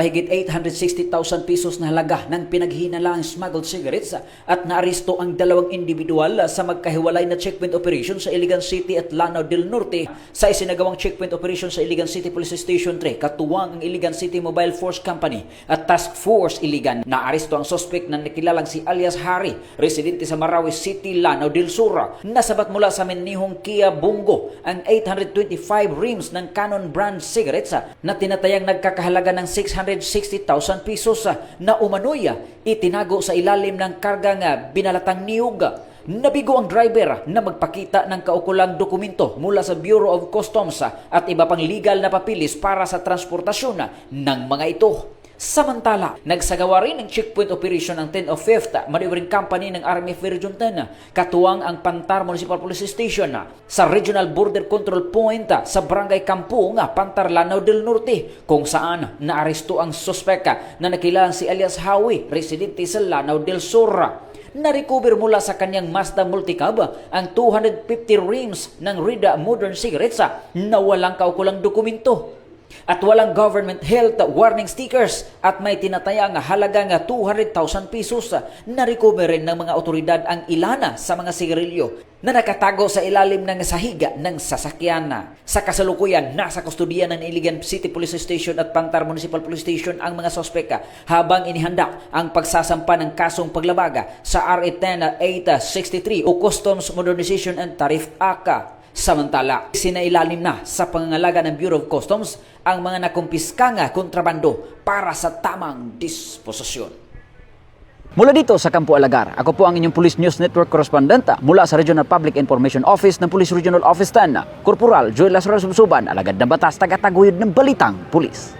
Mahigit 860,000 pesos na halaga ng pinaghinalaang smuggled cigarettes at naaresto ang dalawang individual sa magkahiwalay na checkpoint operation sa Iligan City at Lanao del Norte. Sa isinagawang checkpoint operation sa Iligan City Police Station 3, katuwang ang Iligan City Mobile Force Company at Task Force Iligan. Naaresto ang suspect na nakilalang si alias Harry, residente sa Marawi City, Lanao del Sur. Nasabat mula sa menihong Kia Bungo ang 825 rims ng Canon brand cigarettes na tinatayang nagkakahalaga ng 660,000 pesos na umano'y itinago sa ilalim ng kargang binalatang niyog. Nabigo ang driver na magpakita ng kaukulang dokumento mula sa Bureau of Customs at iba pang legal na papilis para sa transportasyon ng mga ito. Samantala, nagsagawa rin ng checkpoint operation ang 10 of 5th Maneuvering Company ng Army of Region 10, katuwang ang Pantar Municipal Police Station sa Regional Border Control Point sa Barangay Kampung, Pantar, Lanao del Norte, kung saan naaresto ang suspek na nakilalang si alias Howie, residente sa Lanao del Sur. Na-recover mula sa kanyang Mazda Multicab ang 250 rims ng Rida Modern Cigarettes na walang kaukulang dokumento at walang government health warning stickers at may tinatayang halagang 200,000 pesos. Na-recover rin ng mga otoridad ang ilana sa mga sigarilyo na nakatago sa ilalim ng sahiga ng sasakyan. Sa kasalukuyan, nasa kustodiya ng Iligan City Police Station at Pantar Municipal Police Station ang mga sospek habang inihanda ang pagsasampa ng kasong paglabaga sa RA 10863 o Customs Modernization and Tariff Act. Samantala, sinailalim na sa pangangalaga ng Bureau of Customs ang mga nakumpiskang kontrabando para sa tamang disposisyon. Mula dito sa Campo Alagar, ako po ang inyong Police News Network correspondent mula sa Regional Public Information Office ng Police Regional Office 10, Corporal Joel Lazaro Subsuban, alagad ng batas, tagataguyod ng Balitang Pulis.